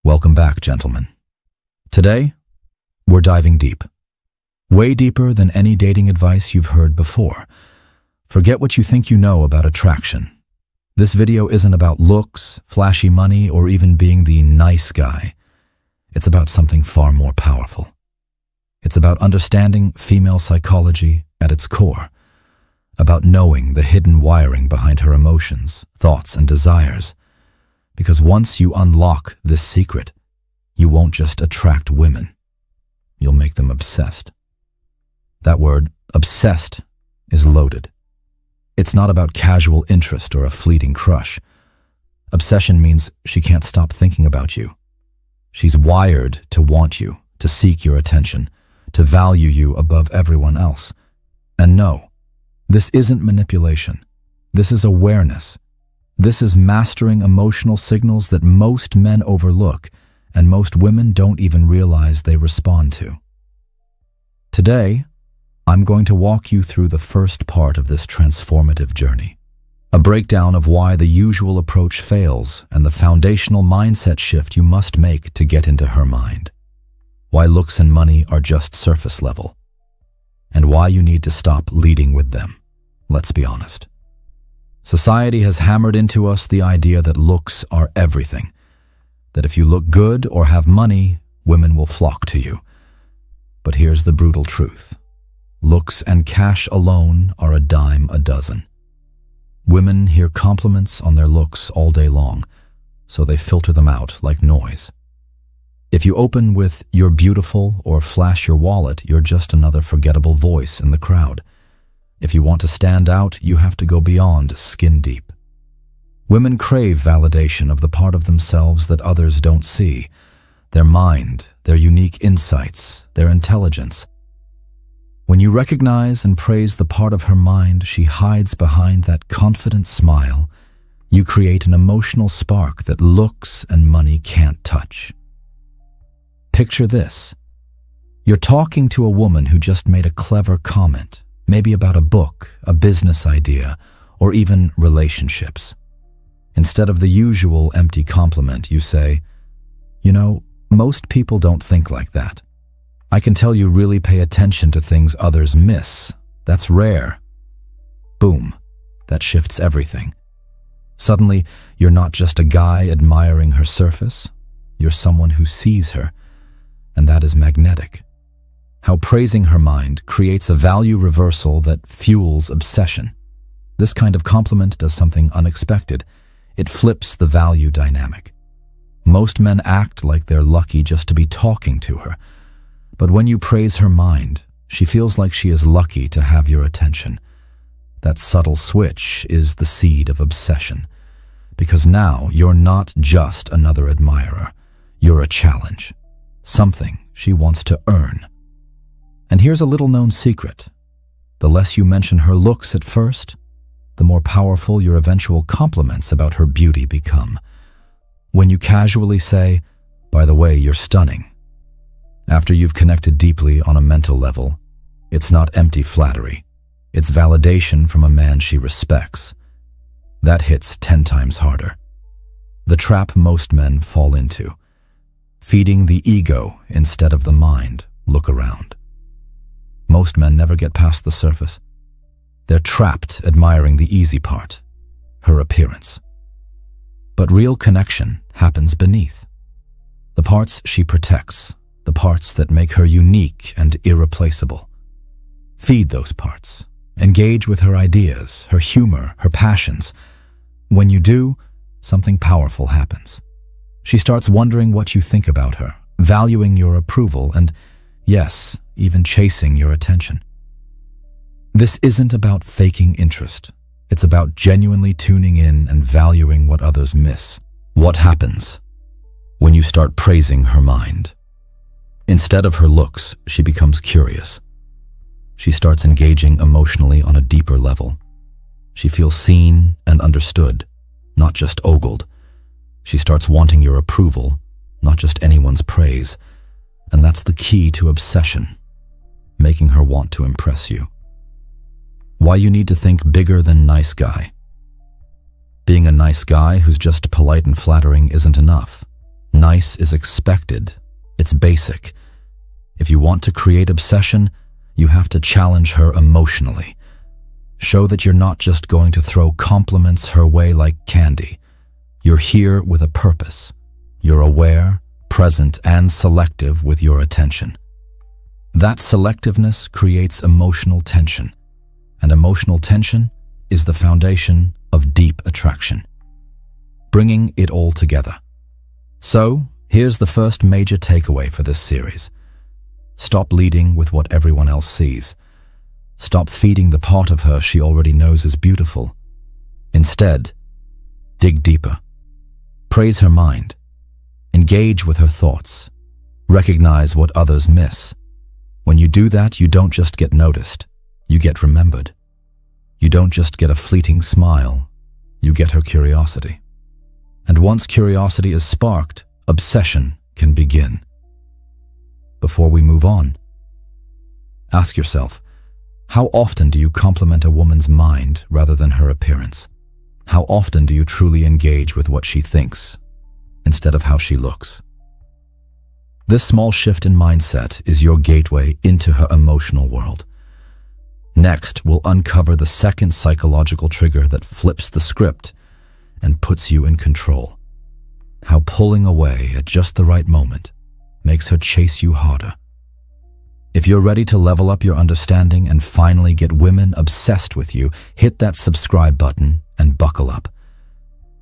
Welcome back, gentlemen. Today, we're diving deep. Way deeper than any dating advice you've heard before. Forget what you think you know about attraction. This video isn't about looks, flashy money, or even being the nice guy. It's about something far more powerful. It's about understanding female psychology at its core. About knowing the hidden wiring behind her emotions, thoughts, and desires. Because once you unlock this secret, you won't just attract women. You'll make them obsessed. That word, obsessed, is loaded. It's not about casual interest or a fleeting crush. Obsession means she can't stop thinking about you. She's wired to want you, to seek your attention, to value you above everyone else. And no, this isn't manipulation. This is awareness. This is mastering emotional signals that most men overlook and most women don't even realize they respond to. Today, I'm going to walk you through the first part of this transformative journey. A breakdown of why the usual approach fails and the foundational mindset shift you must make to get into her mind. Why looks and money are just surface level. And why you need to stop leading with them. Let's be honest. Society has hammered into us the idea that looks are everything. That if you look good or have money, women will flock to you. But here's the brutal truth. Looks and cash alone are a dime a dozen. Women hear compliments on their looks all day long, so they filter them out like noise. If you open with "you're beautiful" or flash your wallet, you're just another forgettable voice in the crowd. If you want to stand out, you have to go beyond skin deep. Women crave validation of the part of themselves that others don't see. Their mind, their unique insights, their intelligence. When you recognize and praise the part of her mind she hides behind that confident smile, you create an emotional spark that looks and money can't touch. Picture this. You're talking to a woman who just made a clever comment, maybe about a book, a business idea, or even relationships. Instead of the usual empty compliment, you say, "You know, most people don't think like that. I can tell you really pay attention to things others miss. That's rare." Boom, that shifts everything. Suddenly, you're not just a guy admiring her surface, you're someone who sees her, and that is magnetic. How praising her mind creates a value reversal that fuels obsession. This kind of compliment does something unexpected. It flips the value dynamic. Most men act like they're lucky just to be talking to her. But when you praise her mind, she feels like she is lucky to have your attention. That subtle switch is the seed of obsession. Because now you're not just another admirer. You're a challenge. Something she wants to earn. And here's a little-known secret. The less you mention her looks at first, the more powerful your eventual compliments about her beauty become. When you casually say, "By the way, you're stunning," after you've connected deeply on a mental level, it's not empty flattery. It's validation from a man she respects. That hits 10 times harder. The trap most men fall into. Feeding the ego instead of the mind. Look around. Most men never get past the surface. They're trapped admiring the easy part, her appearance. But real connection happens beneath. The parts she protects, the parts that make her unique and irreplaceable. Feed those parts. Engage with her ideas, her humor, her passions. When you do, something powerful happens. She starts wondering what you think about her, valuing your approval, and, yes, even chasing your attention. This isn't about faking interest. It's about genuinely tuning in and valuing what others miss. What happens when you start praising her mind? Instead of her looks, she becomes curious. She starts engaging emotionally on a deeper level. She feels seen and understood, not just ogled. She starts wanting your approval, not just anyone's praise. And that's the key to obsession, making her want to impress you. Why you need to think bigger than nice guy. Being a nice guy who's just polite and flattering isn't enough. Nice is expected. It's basic. If you want to create obsession, you have to challenge her emotionally. Show that you're not just going to throw compliments her way like candy. You're here with a purpose. You're aware, present, and selective with your attention. That selectiveness creates emotional tension, and emotional tension is the foundation of deep attraction, bringing it all together. So, here's the first major takeaway for this series. Stop leading with what everyone else sees. Stop feeding the part of her she already knows is beautiful. Instead, dig deeper. Praise her mind. Engage with her thoughts. Recognize what others miss. When you do that, you don't just get noticed, you get remembered. You don't just get a fleeting smile, you get her curiosity. And once curiosity is sparked, obsession can begin. Before we move on, ask yourself, how often do you compliment a woman's mind rather than her appearance? How often do you truly engage with what she thinks instead of how she looks? This small shift in mindset is your gateway into her emotional world. Next, we'll uncover the second psychological trigger that flips the script and puts you in control. How pulling away at just the right moment makes her chase you harder. If you're ready to level up your understanding and finally get women obsessed with you, hit that subscribe button and buckle up,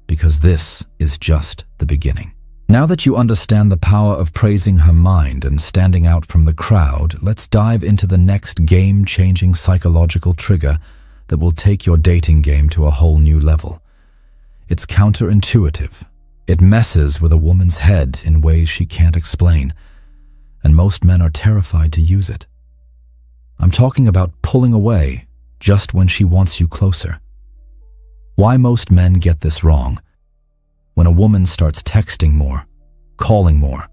because this is just the beginning. Now that you understand the power of praising her mind and standing out from the crowd, let's dive into the next game-changing psychological trigger that will take your dating game to a whole new level. It's counterintuitive. It messes with a woman's head in ways she can't explain, and most men are terrified to use it. I'm talking about pulling away just when she wants you closer. Why most men get this wrong? When a woman starts texting more, calling more,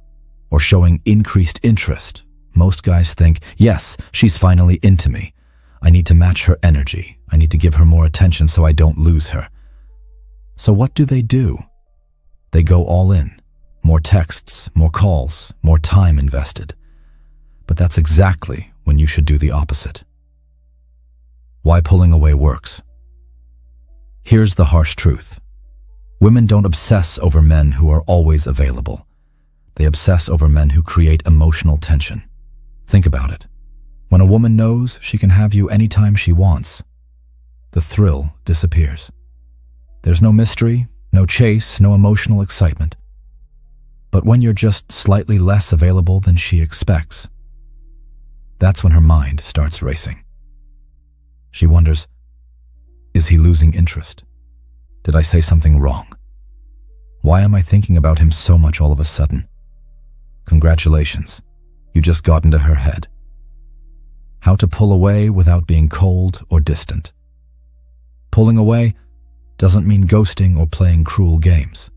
or showing increased interest, most guys think, yes, she's finally into me. I need to match her energy. I need to give her more attention so I don't lose her. So what do? They go all in. More texts, more calls, more time invested. But that's exactly when you should do the opposite. Why pulling away works? Here's the harsh truth. Women don't obsess over men who are always available. They obsess over men who create emotional tension. Think about it. When a woman knows she can have you anytime she wants, the thrill disappears. There's no mystery, no chase, no emotional excitement. But when you're just slightly less available than she expects, that's when her mind starts racing. She wonders, is he losing interest? Did I say something wrong? Why am I thinking about him so much all of a sudden? Congratulations, you just got into her head. How to pull away without being cold or distant. Pulling away doesn't mean ghosting or playing cruel games.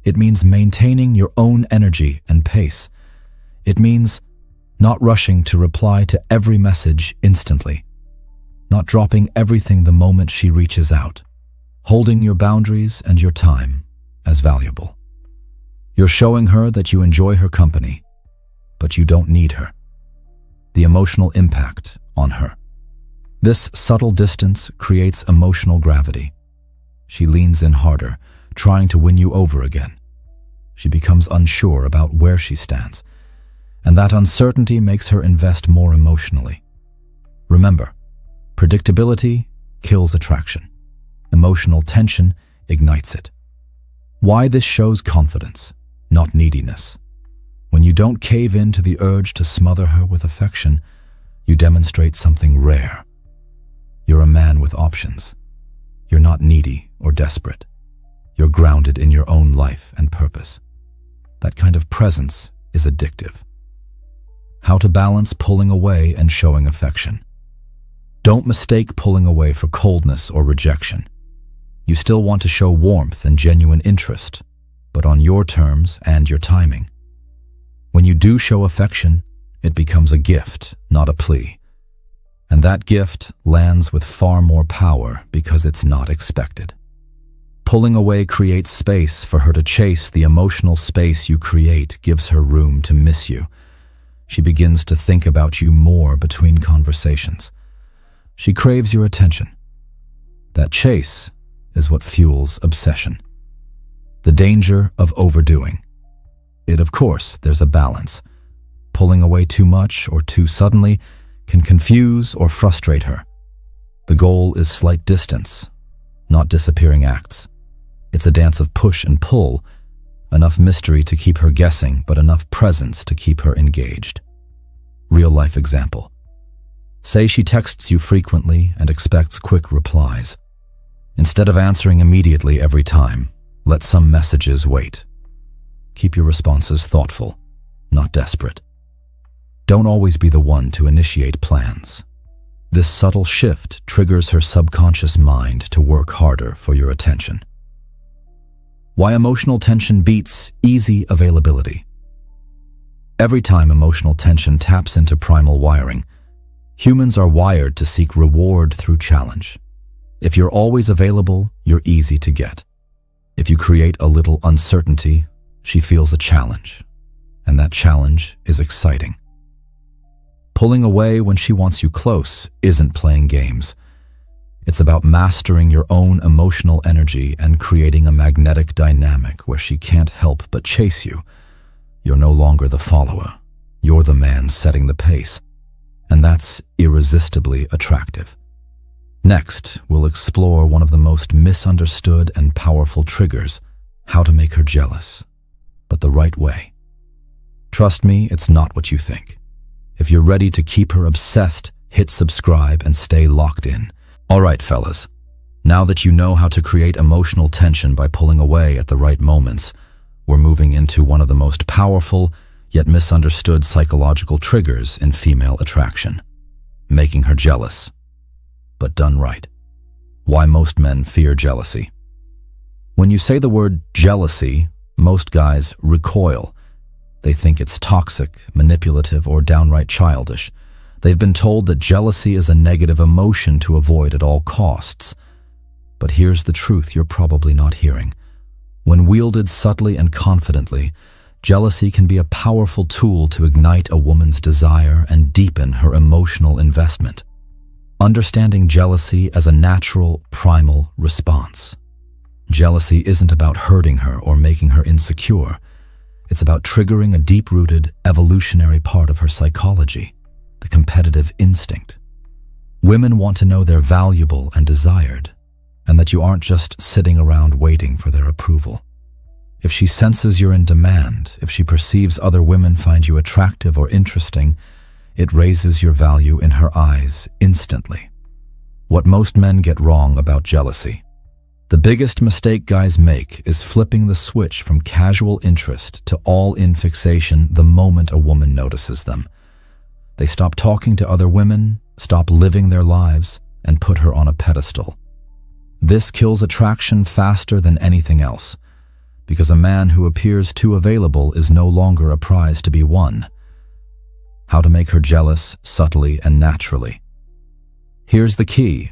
It means maintaining your own energy and pace. It means not rushing to reply to every message instantly, not dropping everything the moment she reaches out, holding your boundaries and your time as valuable. You're showing her that you enjoy her company, but you don't need her. The emotional impact on her. This subtle distance creates emotional gravity. She leans in harder, trying to win you over again. She becomes unsure about where she stands, and that uncertainty makes her invest more emotionally. Remember, predictability kills attraction. Emotional tension ignites it. Why this shows confidence, not neediness. When you don't cave in to the urge to smother her with affection, you demonstrate something rare. You're a man with options. You're not needy or desperate. You're grounded in your own life and purpose. That kind of presence is addictive. How to balance pulling away and showing affection. Don't mistake pulling away for coldness or rejection. You still want to show warmth and genuine interest, but on your terms and your timing. When you do show affection, it becomes a gift, not a plea. And that gift lands with far more power because it's not expected. Pulling away creates space for her to chase. The emotional space you create gives her room to miss you. She begins to think about you more between conversations. She craves your attention. That chase is what fuels obsession. The danger of overdoing. Of course, there's a balance. Pulling away too much or too suddenly can confuse or frustrate her. The goal is slight distance, not disappearing acts. It's a dance of push and pull, enough mystery to keep her guessing, but enough presence to keep her engaged. Real-life example. Say she texts you frequently and expects quick replies. Instead of answering immediately every time, let some messages wait. Keep your responses thoughtful, not desperate. Don't always be the one to initiate plans. This subtle shift triggers her subconscious mind to work harder for your attention. Why emotional tension beats easy availability. Every time emotional tension taps into primal wiring, humans are wired to seek reward through challenge. If you're always available, you're easy to get. If you create a little uncertainty, she feels a challenge, and that challenge is exciting. Pulling away when she wants you close isn't playing games. It's about mastering your own emotional energy and creating a magnetic dynamic where she can't help but chase you. You're no longer the follower. You're the man setting the pace, and that's irresistibly attractive. Next, we'll explore one of the most misunderstood and powerful triggers, how to make her jealous, but the right way. Trust me, it's not what you think. If you're ready to keep her obsessed, hit subscribe and stay locked in. All right, fellas, now that you know how to create emotional tension by pulling away at the right moments, we're moving into one of the most powerful yet misunderstood psychological triggers in female attraction, making her jealous, but done right. Why most men fear jealousy. When you say the word jealousy, most guys recoil. They think it's toxic, manipulative, or downright childish. They've been told that jealousy is a negative emotion to avoid at all costs. But here's the truth you're probably not hearing. When wielded subtly and confidently, jealousy can be a powerful tool to ignite a woman's desire and deepen her emotional investment. Understanding jealousy as a natural, primal response. Jealousy isn't about hurting her or making her insecure. It's about triggering a deep-rooted, evolutionary part of her psychology, the competitive instinct. Women want to know they're valuable and desired, and that you aren't just sitting around waiting for their approval. If she senses you're in demand, if she perceives other women find you attractive or interesting, it raises your value in her eyes instantly. What most men get wrong about jealousy. The biggest mistake guys make is flipping the switch from casual interest to all-in fixation the moment a woman notices them. They stop talking to other women, stop living their lives, and put her on a pedestal. This kills attraction faster than anything else, because a man who appears too available is no longer a prize to be won. How to make her jealous subtly and naturally. Here's the key.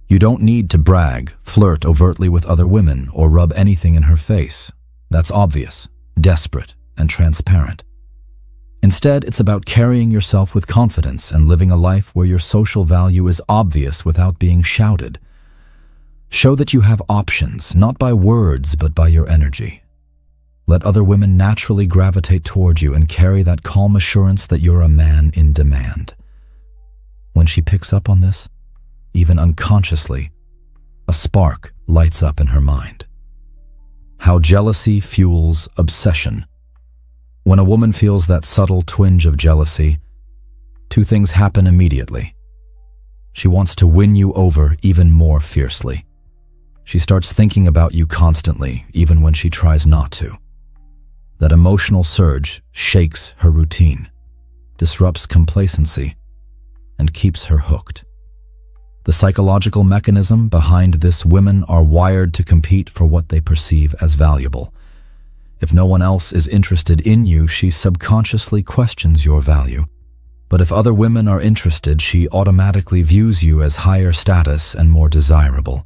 You don't need to brag, flirt overtly with other women, or rub anything in her face. That's obvious, desperate, and transparent. Instead, it's about carrying yourself with confidence and living a life where your social value is obvious without being shouted. Show that you have options, not by words, but by your energy. Let other women naturally gravitate toward you and carry that calm assurance that you're a man in demand. When she picks up on this, even unconsciously, a spark lights up in her mind. How jealousy fuels obsession. When a woman feels that subtle twinge of jealousy, two things happen immediately. She wants to win you over even more fiercely. She starts thinking about you constantly, even when she tries not to. That emotional surge shakes her routine, disrupts complacency, and keeps her hooked. The psychological mechanism behind this: women are wired to compete for what they perceive as valuable. If no one else is interested in you, she subconsciously questions your value. But if other women are interested, she automatically views you as higher status and more desirable.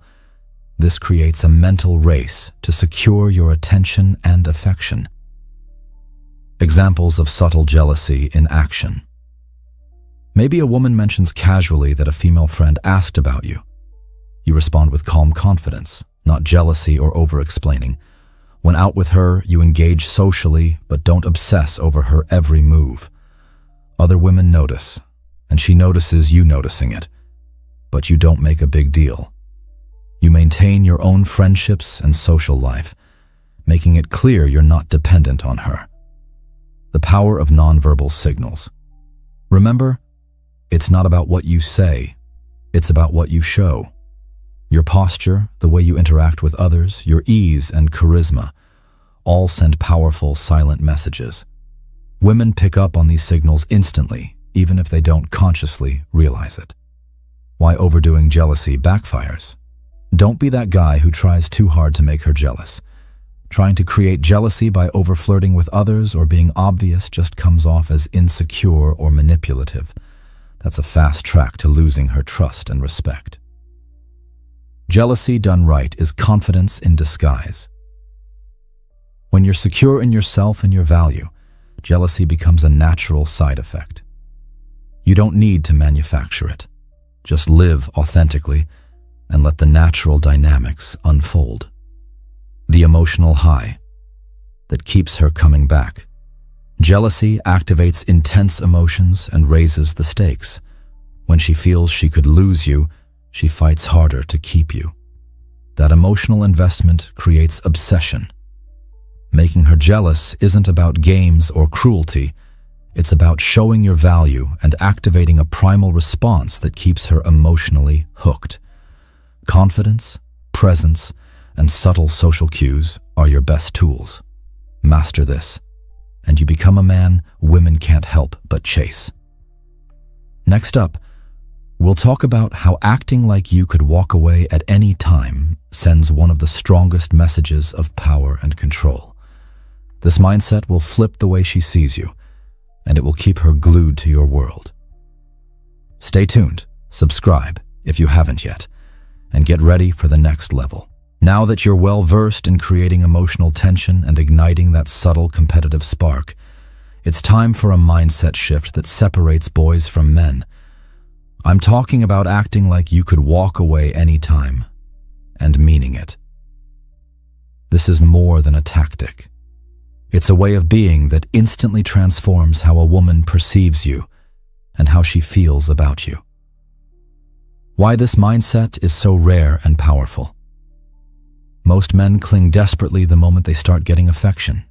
This creates a mental race to secure your attention and affection. Examples of subtle jealousy in action. Maybe a woman mentions casually that a female friend asked about you. You respond with calm confidence, not jealousy or over-explaining. When out with her, you engage socially, but don't obsess over her every move. Other women notice, and she notices you noticing it, but you don't make a big deal. You maintain your own friendships and social life, making it clear you're not dependent on her. The power of nonverbal signals. Remember, it's not about what you say, it's about what you show. Your posture, the way you interact with others, your ease and charisma, all send powerful, silent messages. Women pick up on these signals instantly, even if they don't consciously realize it. Why overdoing jealousy backfires? Don't be that guy who tries too hard to make her jealous. Trying to create jealousy by over-flirting with others or being obvious just comes off as insecure or manipulative. That's a fast track to losing her trust and respect. Jealousy done right is confidence in disguise. When you're secure in yourself and your value, jealousy becomes a natural side effect. You don't need to manufacture it. Just live authentically and let the natural dynamics unfold. The emotional high that keeps her coming back. Jealousy activates intense emotions and raises the stakes. When she feels she could lose you, she fights harder to keep you. That emotional investment creates obsession. Making her jealous isn't about games or cruelty. It's about showing your value and activating a primal response that keeps her emotionally hooked. Confidence, presence, and subtle social cues are your best tools. Master this, and you become a man women can't help but chase. Next up, we'll talk about how acting like you could walk away at any time sends one of the strongest messages of power and control. This mindset will flip the way she sees you, and it will keep her glued to your world. Stay tuned, subscribe if you haven't yet, and get ready for the next level. Now that you're well-versed in creating emotional tension and igniting that subtle competitive spark, it's time for a mindset shift that separates boys from men. I'm talking about acting like you could walk away anytime, and meaning it. This is more than a tactic. It's a way of being that instantly transforms how a woman perceives you and how she feels about you. Why this mindset is so rare and powerful. Most men cling desperately the moment they start getting affection.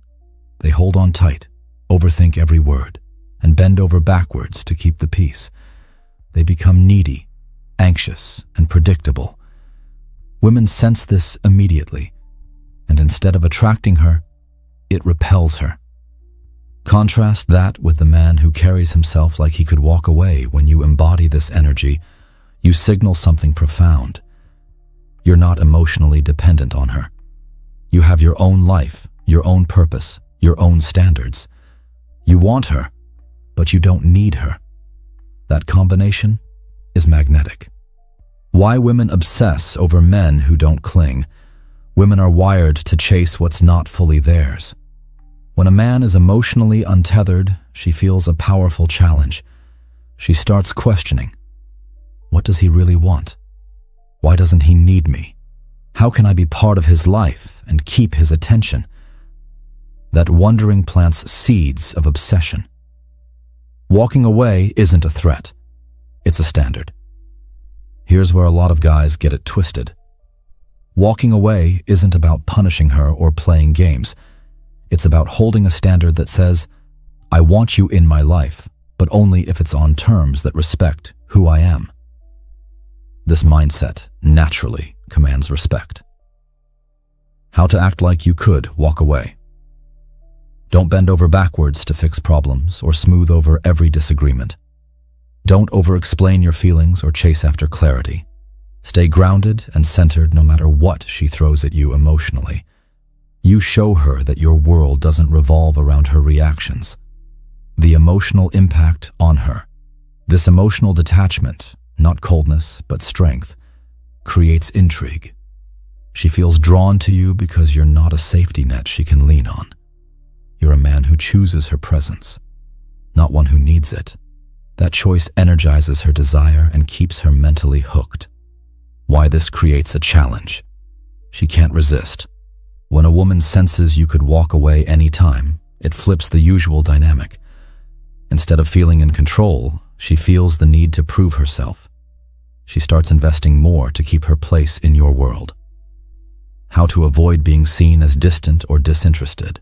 They hold on tight, overthink every word, and bend over backwards to keep the peace. They become needy, anxious, and predictable. Women sense this immediately, and instead of attracting her, it repels her. Contrast that with the man who carries himself like he could walk away. When you embody this energy, you signal something profound. You're not emotionally dependent on her. You have your own life, your own purpose, your own standards. You want her, but you don't need her. That combination is magnetic. Why women obsess over men who don't cling? Women are wired to chase what's not fully theirs. When a man is emotionally untethered, she feels a powerful challenge. She starts questioning, what does he really want? Why doesn't he need me? How can I be part of his life and keep his attention? That wondering plants seeds of obsession. Walking away isn't a threat. It's a standard. Here's where a lot of guys get it twisted. Walking away isn't about punishing her or playing games. It's about holding a standard that says, I want you in my life, but only if it's on terms that respect who I am. This mindset naturally commands respect. How to act like you could walk away. Don't bend over backwards to fix problems or smooth over every disagreement. Don't over-explain your feelings or chase after clarity. Stay grounded and centered no matter what she throws at you emotionally. You show her that your world doesn't revolve around her reactions. The emotional impact on her. This emotional detachment, not coldness but strength, creates intrigue. She feels drawn to you because you're not a safety net she can lean on. You're a man who chooses her presence, not one who needs it. That choice energizes her desire and keeps her mentally hooked. Why this creates a challenge. She can't resist. When a woman senses you could walk away anytime, it flips the usual dynamic. Instead of feeling in control, she feels the need to prove herself. She starts investing more to keep her place in your world. How to avoid being seen as distant or disinterested.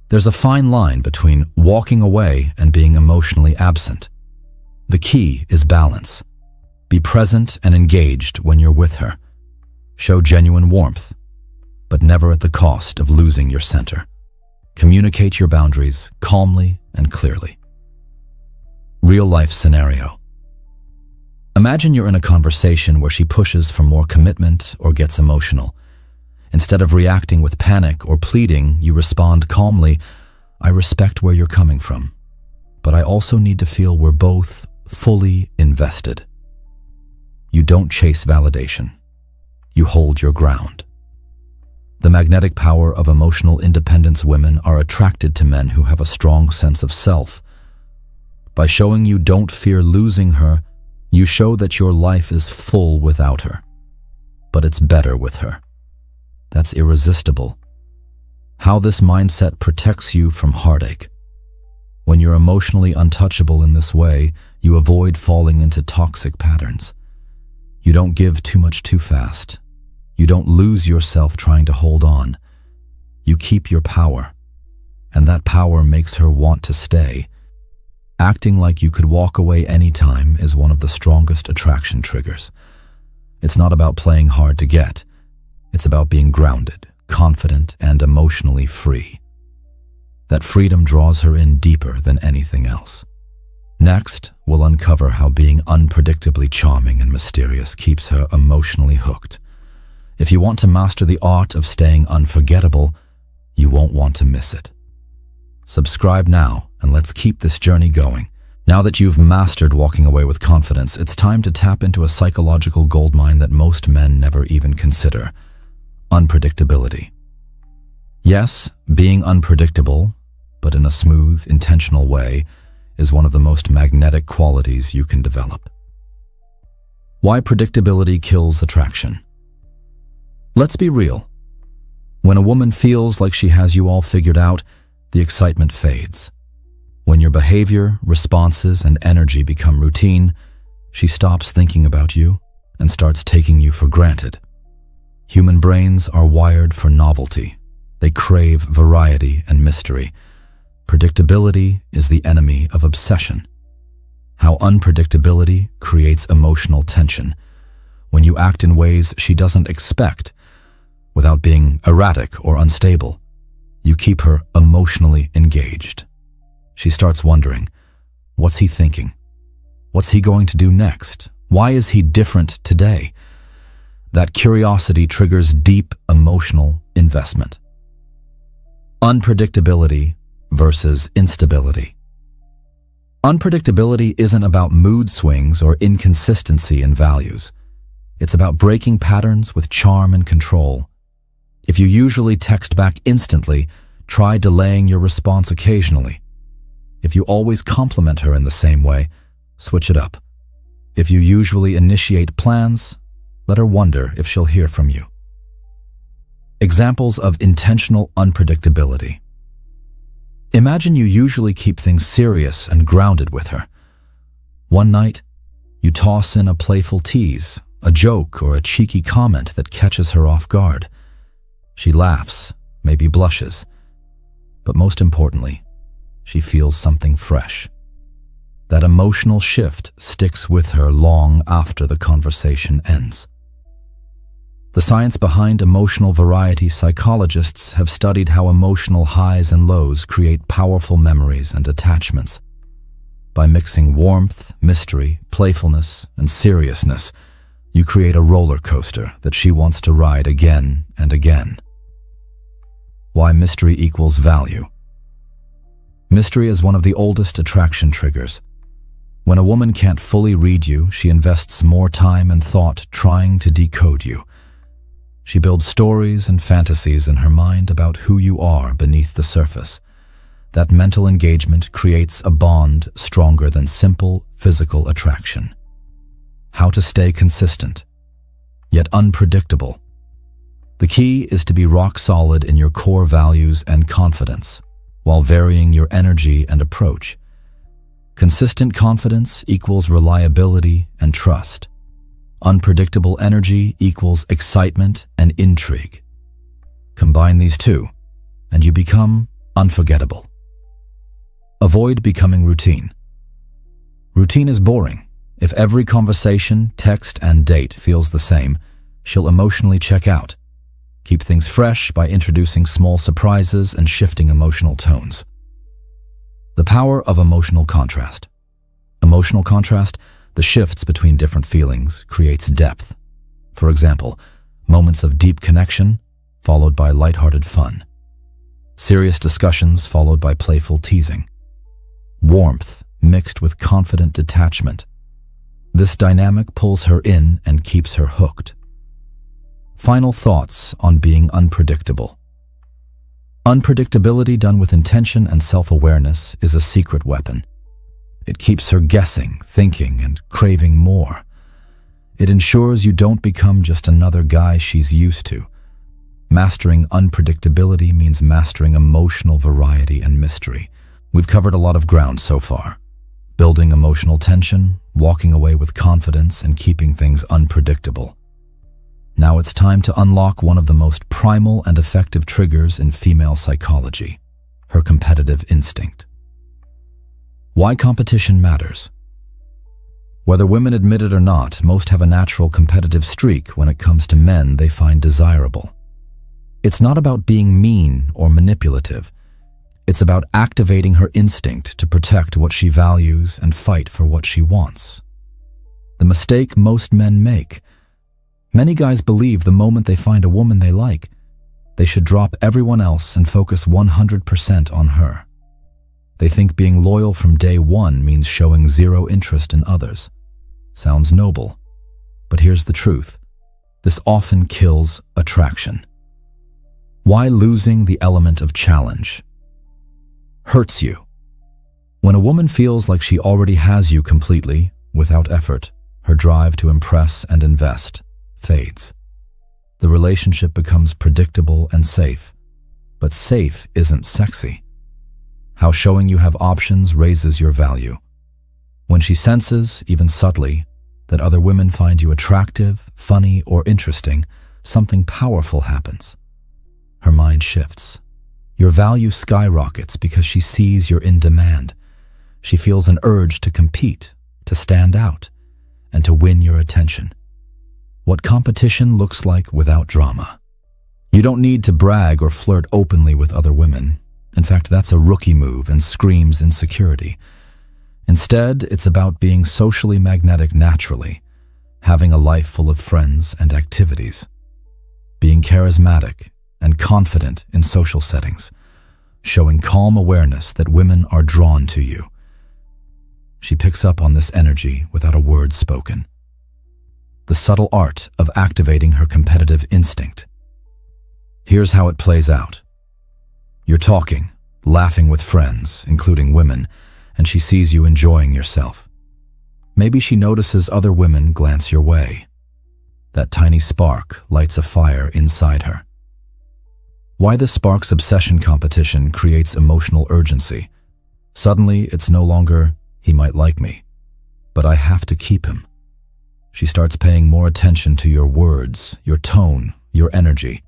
There's a fine line between walking away and being emotionally absent. The key is balance. Be present and engaged when you're with her. Show genuine warmth, but never at the cost of losing your center. Communicate your boundaries calmly and clearly. Real-life scenario. Imagine you're in a conversation where she pushes for more commitment or gets emotional. Instead of reacting with panic or pleading, you respond calmly, "I respect where you're coming from, but I also need to feel we're both fully invested." You don't chase validation. You hold your ground. The magnetic power of emotional independence. Women are attracted to men who have a strong sense of self. By showing you don't fear losing her, you show that your life is full without her, but it's better with her. That's irresistible. How this mindset protects you from heartache. When you're emotionally untouchable in this way, you avoid falling into toxic patterns. You don't give too much too fast. You don't lose yourself trying to hold on. You keep your power, and that power makes her want to stay. Acting like you could walk away anytime is one of the strongest attraction triggers. It's not about playing hard to get. It's about being grounded, confident, and emotionally free. That freedom draws her in deeper than anything else. Next, we'll uncover how being unpredictably charming and mysterious keeps her emotionally hooked. If you want to master the art of staying unforgettable, you won't want to miss it. Subscribe now, and let's keep this journey going. Now that you've mastered walking away with confidence, it's time to tap into a psychological goldmine that most men never even consider: unpredictability. Yes, being unpredictable, but in a smooth, intentional way, is one of the most magnetic qualities you can develop. Why predictability kills attraction. Let's be real. When a woman feels like she has you all figured out, the excitement fades. When your behavior, responses, and energy become routine, she stops thinking about you and starts taking you for granted. Human brains are wired for novelty. They crave variety and mystery. Predictability is the enemy of obsession. How unpredictability creates emotional tension. When you act in ways she doesn't expect, without being erratic or unstable, you keep her emotionally engaged. She starts wondering, what's he thinking? What's he going to do next? Why is he different today? That curiosity triggers deep emotional investment. Unpredictability versus instability. Unpredictability isn't about mood swings or inconsistency in values. It's about breaking patterns with charm and control. If you usually text back instantly, try delaying your response occasionally. If you always compliment her in the same way, switch it up. If you usually initiate plans, let her wonder if she'll hear from you. Examples of intentional unpredictability. Imagine you usually keep things serious and grounded with her. One night, you toss in a playful tease, a joke, or a cheeky comment that catches her off guard. She laughs, maybe blushes, but most importantly, she feels something fresh. That emotional shift sticks with her long after the conversation ends. The science behind emotional variety. Psychologists have studied how emotional highs and lows create powerful memories and attachments. By mixing warmth, mystery, playfulness, and seriousness, you create a roller coaster that she wants to ride again and again. Why mystery equals value. Mystery is one of the oldest attraction triggers. When a woman can't fully read you, she invests more time and thought trying to decode you. She builds stories and fantasies in her mind about who you are beneath the surface. That mental engagement creates a bond stronger than simple physical attraction. How to stay consistent, yet unpredictable. The key is to be rock solid in your core values and confidence, while varying your energy and approach. Consistent confidence equals reliability and trust. Unpredictable energy equals excitement and intrigue. Combine these two, and you become unforgettable. Avoid becoming routine. Routine is boring. If every conversation, text, and date feels the same, she'll emotionally check out. Keep things fresh by introducing small surprises and shifting emotional tones. The power of emotional contrast. Emotional contrast, the shifts between different feelings, creates depth. For example, moments of deep connection followed by lighthearted fun. Serious discussions followed by playful teasing. Warmth mixed with confident detachment. This dynamic pulls her in and keeps her hooked. Final thoughts on being unpredictable. Unpredictability done with intention and self-awareness is a secret weapon. It keeps her guessing, thinking, and craving more. It ensures you don't become just another guy she's used to. Mastering unpredictability means mastering emotional variety and mystery. We've covered a lot of ground so far. Building emotional tension, walking away with confidence, and keeping things unpredictable. Now it's time to unlock one of the most primal and effective triggers in female psychology, her competitive instinct. Why competition matters. Whether women admit it or not, most have a natural competitive streak when it comes to men they find desirable. It's not about being mean or manipulative. It's about activating her instinct to protect what she values and fight for what she wants. The mistake most men make. Many guys believe the moment they find a woman they like, they should drop everyone else and focus 100% on her. They think being loyal from day one means showing zero interest in others. Sounds noble, but here's the truth. This often kills attraction. Why losing the element of challenge hurts you? When a woman feels like she already has you completely, without effort, her drive to impress and invest fades. The relationship becomes predictable and safe, but safe isn't sexy. How showing you have options raises your value. When she senses, even subtly, that other women find you attractive, funny, or interesting, something powerful happens. Her mind shifts. Your value skyrockets because she sees you're in demand. She feels an urge to compete, to stand out, and to win your attention. What competition looks like without drama. You don't need to brag or flirt openly with other women. In fact, that's a rookie move and screams insecurity. Instead, it's about being socially magnetic naturally, having a life full of friends and activities, being charismatic and confident in social settings, showing calm awareness that women are drawn to you. She picks up on this energy without a word spoken. The subtle art of activating her competitive instinct. Here's how it plays out. You're talking, laughing with friends, including women, and she sees you enjoying yourself. Maybe she notices other women glance your way. That tiny spark lights a fire inside her. Why the spark's obsession competition creates emotional urgency. Suddenly, it's no longer, he might like me, but I have to keep him. She starts paying more attention to your words, your tone, your energy.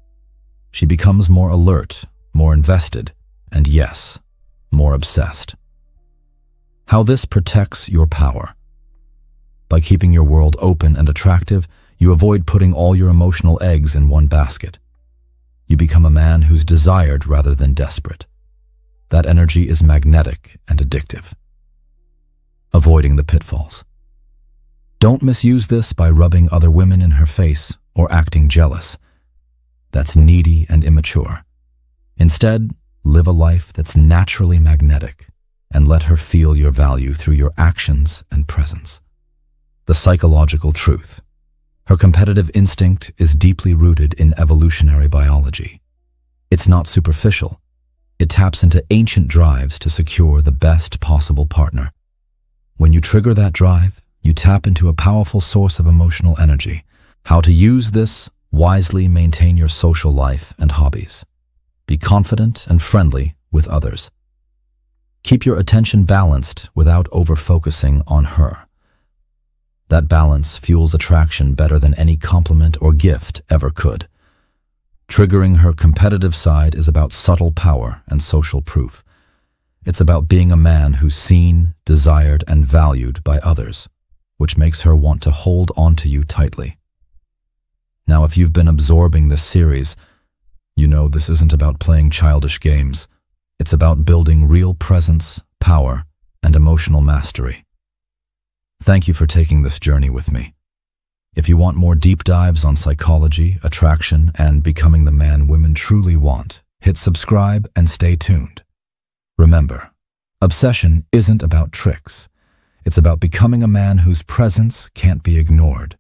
She becomes more alert, more invested, and yes, more obsessed. How this protects your power. By keeping your world open and attractive, you avoid putting all your emotional eggs in one basket. You become a man who's desired rather than desperate. That energy is magnetic and addictive. Avoiding the pitfalls. Don't misuse this by rubbing other women in her face or acting jealous. That's needy and immature. Instead, live a life that's naturally magnetic and let her feel your value through your actions and presence. The psychological truth. Her competitive instinct is deeply rooted in evolutionary biology. It's not superficial. It taps into ancient drives to secure the best possible partner. When you trigger that drive, you tap into a powerful source of emotional energy. How to use this: wisely maintain your social life and hobbies. Be confident and friendly with others. Keep your attention balanced without over-focusing on her. That balance fuels attraction better than any compliment or gift ever could. Triggering her competitive side is about subtle power and social proof. It's about being a man who's seen, desired, and valued by others, which makes her want to hold on to you tightly. Now, if you've been absorbing this series, you know this isn't about playing childish games. It's about building real presence, power, and emotional mastery. Thank you for taking this journey with me. If you want more deep dives on psychology, attraction, and becoming the man women truly want, hit subscribe and stay tuned. Remember, obsession isn't about tricks. It's about becoming a man whose presence can't be ignored.